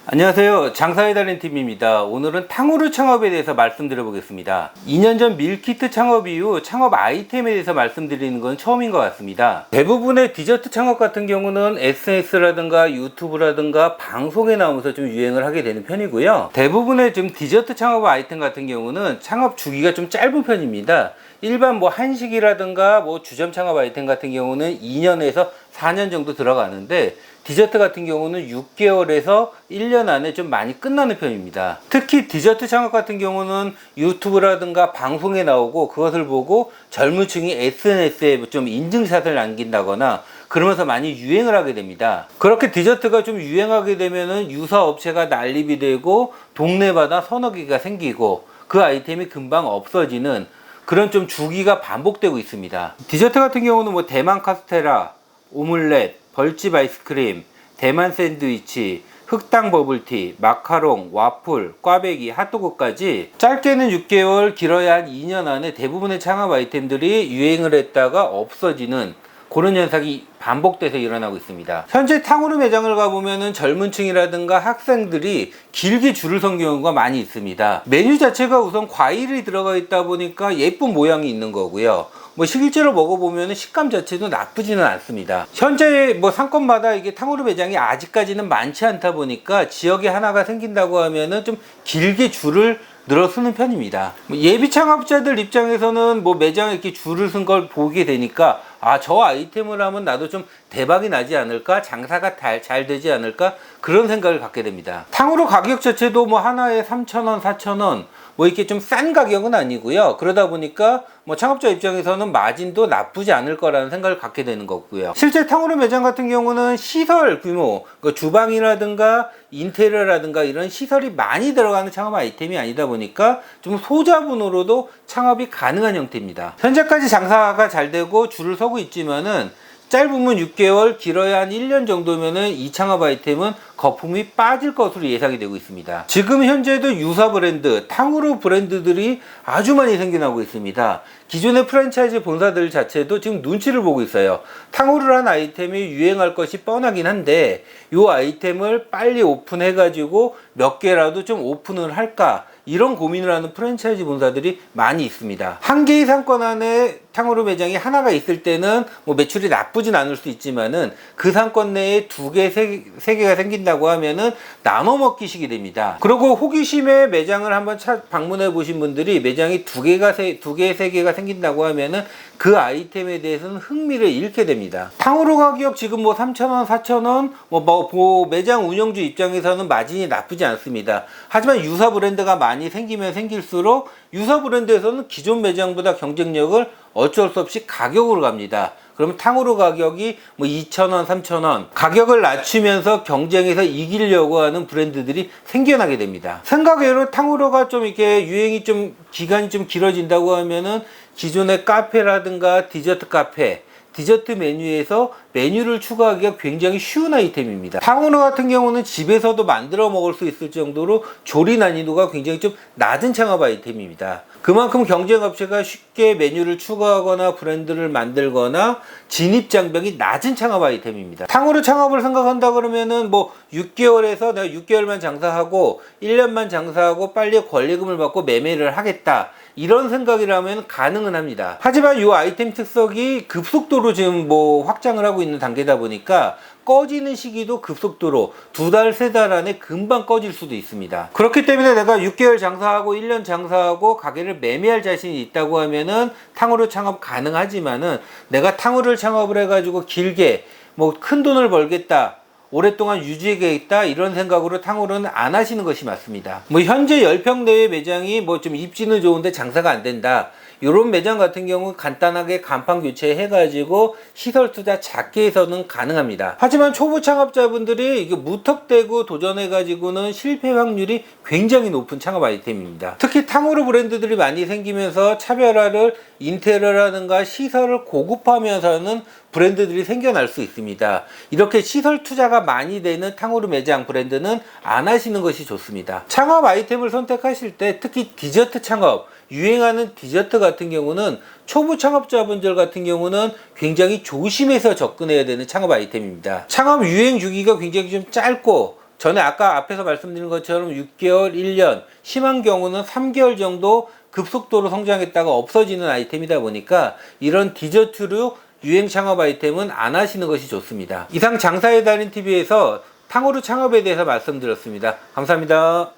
안녕하세요. 장사의 달인 팀입니다. 오늘은 탕후루 창업에 대해서 말씀드려 보겠습니다. 2년 전 밀키트 창업 이후 창업 아이템에 대해서 말씀드리는 건 처음인 것 같습니다. 대부분의 디저트 창업 같은 경우는 SNS라든가 유튜브라든가 방송에 나오면서 좀 유행을 하게 되는 편이고요. 대부분의 좀 디저트 창업 아이템 같은 경우는 창업 주기가 좀 짧은 편입니다. 일반 한식이라든가 주점 창업 아이템 같은 경우는 2년에서 4년 정도 들어가는데, 디저트 같은 경우는 6개월에서 1년 안에 좀 많이 끝나는 편입니다. 특히 디저트 창업 같은 경우는 유튜브라든가 방송에 나오고 그것을 보고 젊은 층이 SNS에 좀 인증샷을 남긴다거나 그러면서 많이 유행을 하게 됩니다. 그렇게 디저트가 좀 유행하게 되면은 유사업체가 난립이 되고 동네마다 서너 개가 생기고 그 아이템이 금방 없어지는 그런 좀 주기가 반복되고 있습니다. 디저트 같은 경우는 대만 카스테라, 오믈렛, 벌집 아이스크림, 대만 샌드위치, 흑당 버블티, 마카롱, 와플, 꽈배기, 핫도그까지 짧게는 6개월, 길어야 한 2년 안에 대부분의 창업 아이템들이 유행을 했다가 없어지는 그런 현상이 반복돼서 일어나고 있습니다. 현재 탕후루 매장을 가보면은 젊은 층이라든가 학생들이 길게 줄을 선 경우가 많이 있습니다. 메뉴 자체가 우선 과일이 들어가 있다 보니까 예쁜 모양이 있는 거고요. 실제로 먹어보면 식감 자체도 나쁘지는 않습니다. 현재 상권마다 이게 탕후루 매장이 아직까지는 많지 않다 보니까 지역에 하나가 생긴다고 하면은 좀 길게 줄을 늘어서는 편입니다. 예비 창업자들 입장에서는 매장에 이렇게 줄을 쓴 걸 보게 되니까 저 아이템을 하면 나도 좀 대박이 나지 않을까, 장사가 잘 되지 않을까, 그런 생각을 갖게 됩니다. 탕후루 가격 자체도 하나에 3,000원, 4,000원 이렇게 좀 싼 가격은 아니고요. 그러다 보니까 창업자 입장에서는 마진도 나쁘지 않을 거라는 생각을 갖게 되는 거고요. 실제 탕후루 매장 같은 경우는 시설 규모, 주방이라든가 인테리어라든가 이런 시설이 많이 들어가는 창업 아이템이 아니다 보니까 좀 소자본으로도 창업이 가능한 형태입니다. 현재까지 장사가 잘 되고 줄을 서고 있지만은 짧으면 6개월, 길어야 한 1년 정도면은 이 창업 아이템은 거품이 빠질 것으로 예상이 되고 있습니다. 지금 현재도 유사 브랜드, 탕후루 브랜드들이 아주 많이 생겨나고 있습니다. 기존의 프랜차이즈 본사들 자체도 지금 눈치를 보고 있어요. 탕후루라는 아이템이 유행할 것이 뻔하긴 한데 이 아이템을 빨리 오픈해가지고 몇 개라도 좀 오픈을 할까, 이런 고민을 하는 프랜차이즈 본사들이 많이 있습니다. 한 개의 상권 안에 탕후루 매장이 하나가 있을 때는 매출이 나쁘진 않을 수 있지만은 그 상권 내에 2개, 3개가 생긴다고 하면은 나눠 먹기식이 됩니다. 그리고 호기심에 매장을 한번 방문해 보신 분들이 매장이 2개, 3개가 생긴다고 하면은 그 아이템에 대해서는 흥미를 잃게 됩니다. 탕후루 가격 지금 3,000원, 4,000원, 매장 운영주 입장에서는 마진이 나쁘지 않습니다. 하지만 유사 브랜드가 많이 생기면 생길수록 유사 브랜드에서는 기존 매장보다 경쟁력을 어쩔 수 없이 가격으로 갑니다. 그러면 탕후루 가격이 2,000원, 3,000원 가격을 낮추면서 경쟁에서 이기려고 하는 브랜드들이 생겨나게 됩니다. 생각외로 탕후루가 좀 이렇게 유행이 기간이 좀 길어진다고 하면은 기존의 카페라든가 디저트 카페, 디저트 메뉴에서 메뉴를 추가하기가 굉장히 쉬운 아이템입니다. 탕후루 같은 경우는 집에서도 만들어 먹을 수 있을 정도로 조리 난이도가 굉장히 좀 낮은 창업 아이템입니다. 그만큼 경쟁업체가 쉽게 메뉴를 추가하거나 브랜드를 만들거나 진입 장벽이 낮은 창업 아이템입니다. 탕후루 창업을 생각한다 그러면은 6개월에서 내가 6개월만 장사하고 1년만 장사하고 빨리 권리금을 받고 매매를 하겠다, 이런 생각이라면 가능은 합니다. 하지만 이 아이템 특성이 급속도로 지금 확장을 하고 있는 단계다 보니까 꺼지는 시기도 급속도로 2달, 3달 안에 금방 꺼질 수도 있습니다. 그렇기 때문에 내가 6개월 장사하고 1년 장사하고 가게를 매매할 자신이 있다고 하면은 탕후루 창업 가능하지만은 내가 탕후루를 창업을 해가지고 길게 큰 돈을 벌겠다, 오랫동안 유지하겠다, 이런 생각으로 탕후루는 안 하시는 것이 맞습니다. 현재 10평 내외 매장이 좀 입지는 좋은데 장사가 안 된다, 이런 매장 같은 경우 간단하게 간판 교체해 가지고 시설 투자 작게 해서는 가능합니다. 하지만 초보 창업자분들이 이게 무턱대고 도전해 가지고는 실패 확률이 굉장히 높은 창업 아이템입니다. 특히 탕후루 브랜드들이 많이 생기면서 차별화를, 인테리어라든가 시설을 고급화하면서는 브랜드들이 생겨날 수 있습니다. 이렇게 시설 투자가 많이 되는 탕후루 매장 브랜드는 안 하시는 것이 좋습니다. 창업 아이템을 선택하실 때 특히 디저트 창업, 유행하는 디저트 같은 경우는 초보 창업자분들 같은 경우는 굉장히 조심해서 접근해야 되는 창업 아이템입니다. 창업 유행 주기가 굉장히 좀 짧고, 전에 아까 앞에서 말씀드린 것처럼 6개월, 1년, 심한 경우는 3개월 정도 급속도로 성장했다가 없어지는 아이템이다 보니까 이런 디저트류 유행 창업 아이템은 안 하시는 것이 좋습니다. 이상 장사의 달인 TV에서 탕후루 창업에 대해서 말씀드렸습니다. 감사합니다.